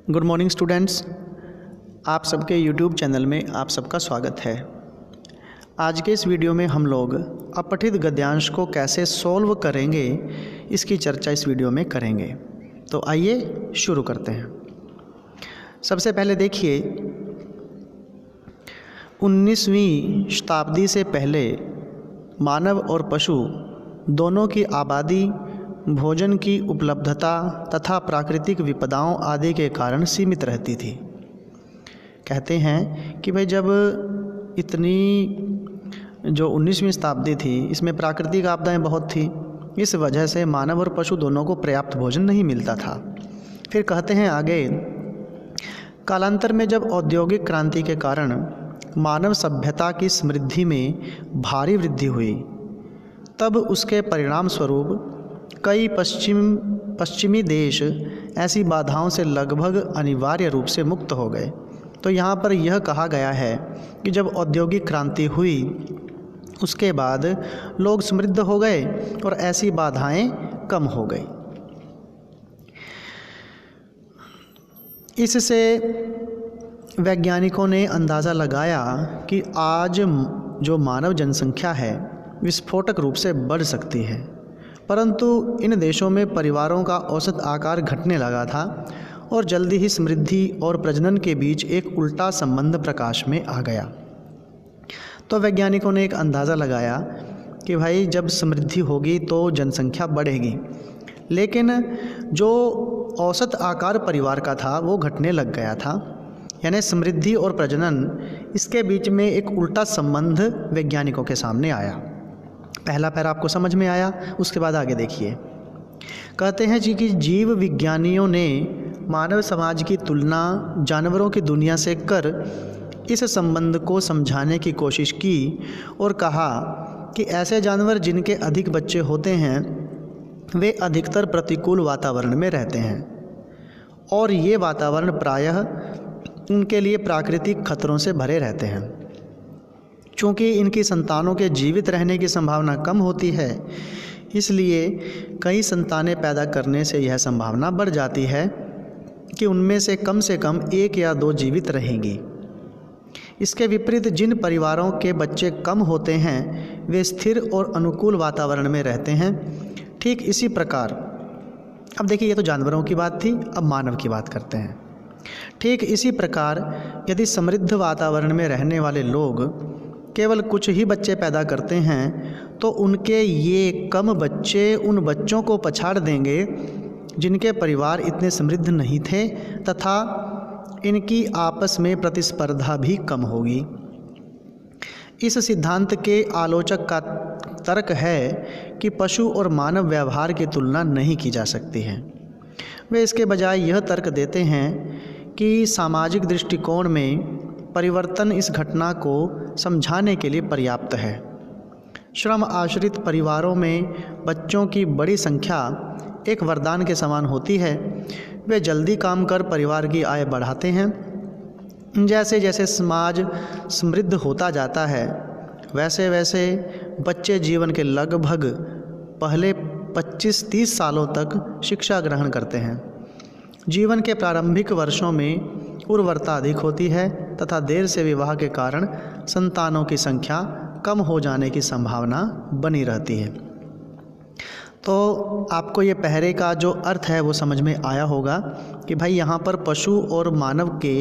Good morning students, आप सबके YouTube channel में आप सबका स्वागत है। आज के इस वीडियो में हम लोग अपठित गद्यांश को कैसे सॉल्व करेंगे इसकी चर्चा इस वीडियो में करेंगे। तो आइए शुरू करते हैं। सबसे पहले देखिए, 19वीं शताब्दी से पहले मानव और पशु दोनों की आबादी भोजन की उपलब्धता तथा प्राकृतिक विपदाओं आदि के कारण सीमित रहती थी। कहते हैं कि भाई जब इतनी जो 19वीं शताब्दी थी इसमें प्राकृतिक आपदाएं बहुत थी, इस वजह से मानव और पशु दोनों को पर्याप्त भोजन नहीं मिलता था। फिर कहते हैं आगे, कालांतर में जब औद्योगिक क्रांति के कारण मानव सभ्यता की समृद्धि में भारी वृद्धि हुई, तब उसके परिणाम स्वरूप कई पश्चिमी देश ऐसी बाधाओं से लगभग अनिवार्य रूप से मुक्त हो गए। तो यहाँ पर यह कहा गया है कि जब औद्योगिक क्रांति हुई उसके बाद लोग समृद्ध हो गए और ऐसी बाधाएं कम हो गई। इससे वैज्ञानिकों ने अंदाज़ा लगाया कि आज जो मानव जनसंख्या है विस्फोटक रूप से बढ़ सकती है, परंतु इन देशों में परिवारों का औसत आकार घटने लगा था और जल्दी ही समृद्धि और प्रजनन के बीच एक उल्टा संबंध प्रकाश में आ गया। तो वैज्ञानिकों ने एक अंदाज़ा लगाया कि भाई जब समृद्धि होगी तो जनसंख्या बढ़ेगी, लेकिन जो औसत आकार परिवार का था वो घटने लग गया था। यानी समृद्धि और प्रजनन, इसके बीच में एक उल्टा संबंध वैज्ञानिकों के सामने आया। पहला पैरा आपको समझ में आया, उसके बाद आगे देखिए। कहते हैं जी कि जीव विज्ञानियों ने मानव समाज की तुलना जानवरों की दुनिया से कर इस संबंध को समझाने की कोशिश की और कहा कि ऐसे जानवर जिनके अधिक बच्चे होते हैं वे अधिकतर प्रतिकूल वातावरण में रहते हैं और ये वातावरण प्रायः उनके लिए प्राकृतिक खतरों से भरे रहते हैं। चूँकि इनकी संतानों के जीवित रहने की संभावना कम होती है, इसलिए कई संतानें पैदा करने से यह संभावना बढ़ जाती है कि उनमें से कम एक या दो जीवित रहेंगी। इसके विपरीत जिन परिवारों के बच्चे कम होते हैं वे स्थिर और अनुकूल वातावरण में रहते हैं। ठीक इसी प्रकार, अब देखिए ये तो जानवरों की बात थी, अब मानव की बात करते हैं। ठीक इसी प्रकार यदि समृद्ध वातावरण में रहने वाले लोग केवल कुछ ही बच्चे पैदा करते हैं तो उनके ये कम बच्चे उन बच्चों को पछाड़ देंगे जिनके परिवार इतने समृद्ध नहीं थे तथा इनकी आपस में प्रतिस्पर्धा भी कम होगी। इस सिद्धांत के आलोचक का तर्क है कि पशु और मानव व्यवहार की तुलना नहीं की जा सकती है। वे इसके बजाय यह तर्क देते हैं कि सामाजिक दृष्टिकोण में परिवर्तन इस घटना को समझाने के लिए पर्याप्त है। श्रम आश्रित परिवारों में बच्चों की बड़ी संख्या एक वरदान के समान होती है। वे जल्दी काम कर परिवार की आय बढ़ाते हैं। जैसे जैसे समाज समृद्ध होता जाता है वैसे वैसे बच्चे जीवन के लगभग पहले 25-30 सालों तक शिक्षा ग्रहण करते हैं। जीवन के प्रारंभिक वर्षों में उर्वरता अधिक होती है तथा देर से विवाह के कारण संतानों की संख्या कम हो जाने की संभावना बनी रहती है। तो आपको ये पहले का जो अर्थ है वो समझ में आया होगा कि भाई यहाँ पर पशु और मानव के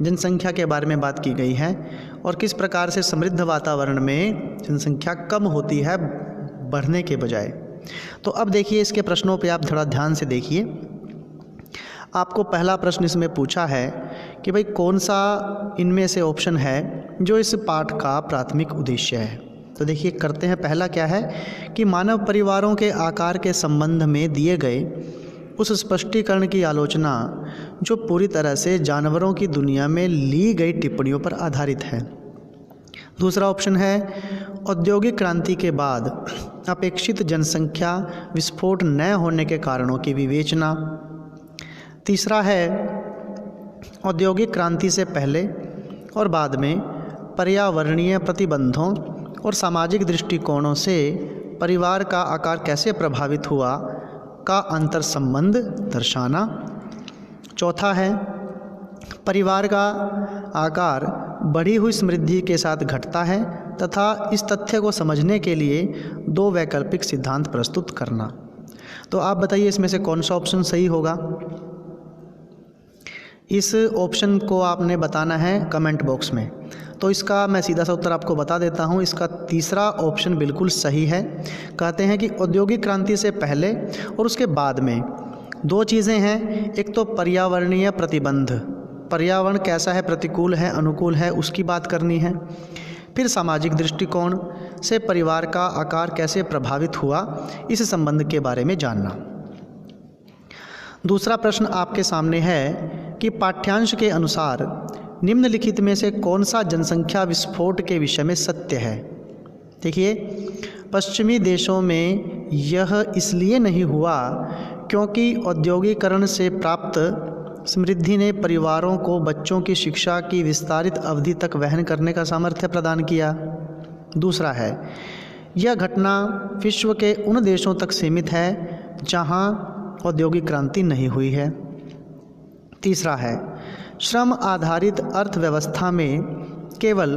जनसंख्या के बारे में बात की गई है और किस प्रकार से समृद्ध वातावरण में जनसंख्या कम होती है बढ़ने के बजाय। तो अब देखिए इसके प्रश्नों पे आप थोड़ा ध्यान से देखिए। आपको पहला प्रश्न इसमें पूछा है कि भाई कौन सा इनमें से ऑप्शन है जो इस पाठ का प्राथमिक उद्देश्य है। तो देखिए करते हैं। पहला क्या है कि मानव परिवारों के आकार के संबंध में दिए गए उस स्पष्टीकरण की आलोचना जो पूरी तरह से जानवरों की दुनिया में ली गई टिप्पणियों पर आधारित है। दूसरा ऑप्शन है औद्योगिक क्रांति के बाद अपेक्षित जनसंख्या विस्फोट न होने के कारणों की विवेचना। तीसरा है औद्योगिक क्रांति से पहले और बाद में पर्यावरणीय प्रतिबंधों और सामाजिक दृष्टिकोणों से परिवार का आकार कैसे प्रभावित हुआ का अंतर संबंध दर्शाना। चौथा है परिवार का आकार बढ़ी हुई समृद्धि के साथ घटता है तथा इस तथ्य को समझने के लिए दो वैकल्पिक सिद्धांत प्रस्तुत करना। तो आप बताइए इसमें से कौन सा ऑप्शन सही होगा। इस ऑप्शन को आपने बताना है कमेंट बॉक्स में। तो इसका मैं सीधा सा उत्तर आपको बता देता हूँ। इसका तीसरा ऑप्शन बिल्कुल सही है। कहते हैं कि औद्योगिक क्रांति से पहले और उसके बाद में दो चीज़ें हैं। एक तो पर्यावरणीय प्रतिबंध, पर्यावरण कैसा है, प्रतिकूल है, अनुकूल है, उसकी बात करनी है। फिर सामाजिक दृष्टिकोण से परिवार का आकार कैसे प्रभावित हुआ, इस संबंध के बारे में जानना। दूसरा प्रश्न आपके सामने है कि पाठ्यांश के अनुसार निम्नलिखित में से कौन सा जनसंख्या विस्फोट के विषय में सत्य है। देखिए, पश्चिमी देशों में यह इसलिए नहीं हुआ क्योंकि औद्योगिकरण से प्राप्त समृद्धि ने परिवारों को बच्चों की शिक्षा की विस्तारित अवधि तक वहन करने का सामर्थ्य प्रदान किया। दूसरा है, यह घटना विश्व के उन देशों तक सीमित है जहां औद्योगिक क्रांति नहीं हुई है। तीसरा है, श्रम आधारित अर्थव्यवस्था में केवल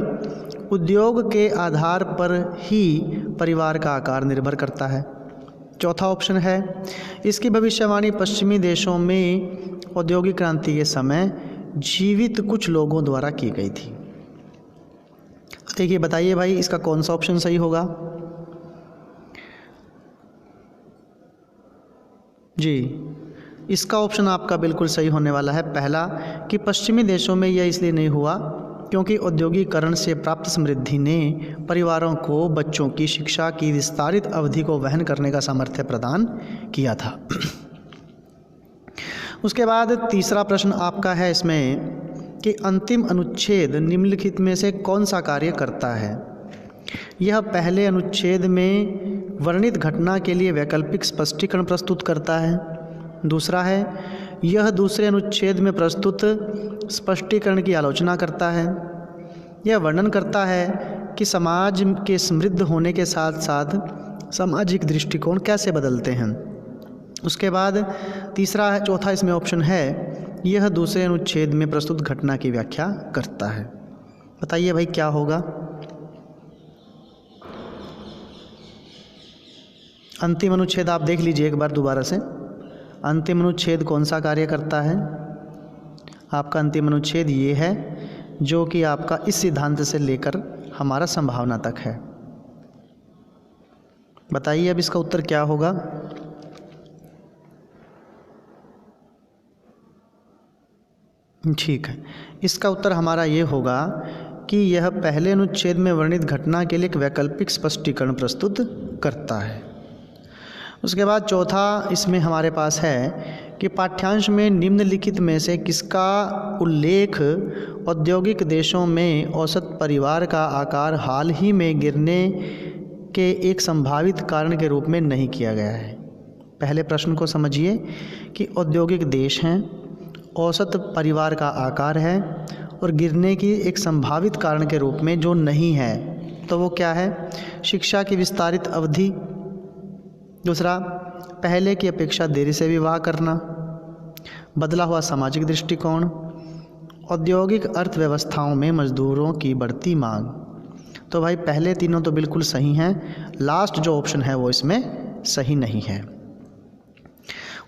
उद्योग के आधार पर ही परिवार का आकार निर्भर करता है। चौथा ऑप्शन है, इसकी भविष्यवाणी पश्चिमी देशों में औद्योगिक क्रांति के समय जीवित कुछ लोगों द्वारा की गई थी। देखिए, बताइए भाई इसका कौन सा ऑप्शन सही होगा। जी, इसका ऑप्शन आपका बिल्कुल सही होने वाला है पहला, कि पश्चिमी देशों में यह इसलिए नहीं हुआ क्योंकि औद्योगिकरण से प्राप्त समृद्धि ने परिवारों को बच्चों की शिक्षा की विस्तारित अवधि को वहन करने का सामर्थ्य प्रदान किया था। उसके बाद तीसरा प्रश्न आपका है इसमें कि अंतिम अनुच्छेद निम्नलिखित में से कौन सा कार्य करता है। यह पहले अनुच्छेद में वर्णित घटना के लिए वैकल्पिक स्पष्टीकरण प्रस्तुत करता है। दूसरा है, यह दूसरे अनुच्छेद में प्रस्तुत स्पष्टीकरण की आलोचना करता है। यह वर्णन करता है कि समाज के समृद्ध होने के साथ साथ सामाजिक दृष्टिकोण कैसे बदलते हैं। उसके बाद तीसरा है, चौथा इसमें ऑप्शन है, यह दूसरे अनुच्छेद में प्रस्तुत घटना की व्याख्या करता है। बताइए भाई क्या होगा। अंतिम अनुच्छेद आप देख लीजिए एक बार दोबारा से। अंतिम अनुच्छेद कौन सा कार्य करता है। आपका अंतिम अनुच्छेद ये है जो कि आपका इस सिद्धांत से लेकर हमारा संभावना तक है। बताइए अब इसका उत्तर क्या होगा। ठीक है, इसका उत्तर हमारा ये होगा कि यह पहले अनुच्छेद में वर्णित घटना के लिए एक वैकल्पिक स्पष्टीकरण प्रस्तुत करता है। उसके बाद चौथा इसमें हमारे पास है कि पाठ्यांश में निम्नलिखित में से किसका उल्लेख औद्योगिक देशों में औसत परिवार का आकार हाल ही में गिरने के एक संभावित कारण के रूप में नहीं किया गया है। पहले प्रश्न को समझिए कि औद्योगिक देश हैं, औसत परिवार का आकार है और गिरने की एक संभावित कारण के रूप में जो नहीं है तो वो क्या है, शिक्षा की विस्तारित अवधि। दूसरा, पहले की अपेक्षा देरी से विवाह करना, बदला हुआ सामाजिक दृष्टिकोण, औद्योगिक अर्थव्यवस्थाओं में मजदूरों की बढ़ती मांग। तो भाई पहले तीनों तो बिल्कुल सही हैं, लास्ट जो ऑप्शन है वो इसमें सही नहीं है।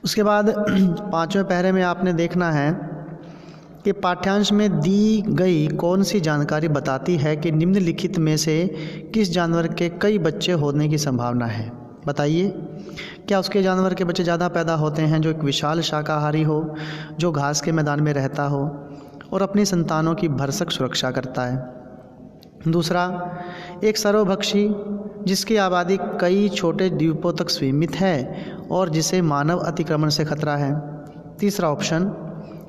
उसके बाद पांचवें पैरे में आपने देखना है कि पाठ्यांश में दी गई कौन सी जानकारी बताती है कि निम्नलिखित में से किस जानवर के कई बच्चे होने की संभावना है। बताइए, क्या उसके जानवर के बच्चे ज़्यादा पैदा होते हैं जो एक विशाल शाकाहारी हो, जो घास के मैदान में रहता हो और अपनी संतानों की भरसक सुरक्षा करता है। दूसरा, एक सर्वभक्षी जिसकी आबादी कई छोटे द्वीपों तक सीमित है और जिसे मानव अतिक्रमण से खतरा है। तीसरा ऑप्शन,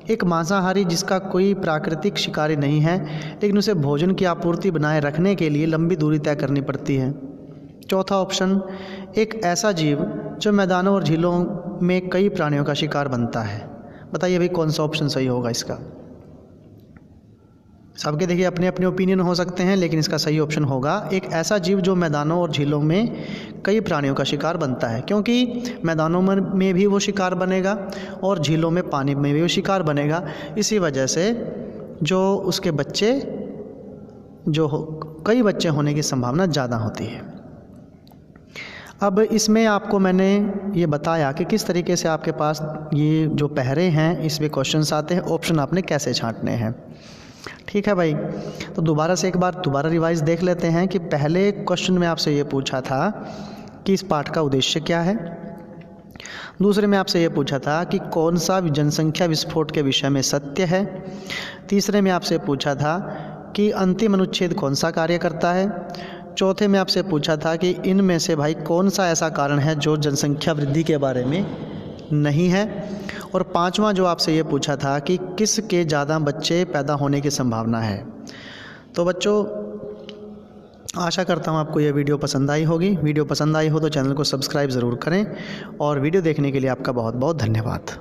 एक मांसाहारी जिसका कोई प्राकृतिक शिकारी नहीं है लेकिन उसे भोजन की आपूर्ति बनाए रखने के लिए लंबी दूरी तय करनी पड़ती है। चौथा ऑप्शन, एक ऐसा जीव जो मैदानों और झीलों में कई प्राणियों का शिकार बनता है। बताइए भाई कौन सा ऑप्शन सही होगा इसका। सबके देखिए अपने अपने ओपिनियन हो सकते हैं, लेकिन इसका सही ऑप्शन होगा एक ऐसा जीव जो मैदानों और झीलों में कई प्राणियों का शिकार बनता है, क्योंकि मैदानों में भी वो शिकार बनेगा और झीलों में पानी में भी वो शिकार बनेगा। इसी वजह से जो उसके बच्चे कई बच्चे होने की संभावना ज़्यादा होती है। अब इसमें आपको मैंने ये बताया कि किस तरीके से आपके पास ये जो पहरे हैं इसमें क्वेश्चंस आते हैं, ऑप्शन आपने कैसे छांटने हैं। ठीक है भाई, तो दोबारा से एक बार दोबारा रिवाइज देख लेते हैं कि पहले क्वेश्चन में आपसे ये पूछा था कि इस पाठ का उद्देश्य क्या है। दूसरे में आपसे ये पूछा था कि कौन सा जनसंख्या विस्फोट के विषय में सत्य है। तीसरे में आपसे पूछा था कि अंतिम अनुच्छेद कौन सा कार्य करता है। चौथे में आपसे पूछा था कि इनमें से भाई कौन सा ऐसा कारण है जो जनसंख्या वृद्धि के बारे में नहीं है। और पांचवा जो आपसे ये पूछा था कि किसके ज़्यादा बच्चे पैदा होने की संभावना है। तो बच्चों, आशा करता हूँ आपको ये वीडियो पसंद आई होगी। वीडियो पसंद आई हो तो चैनल को सब्सक्राइब ज़रूर करें और वीडियो देखने के लिए आपका बहुत बहुत धन्यवाद।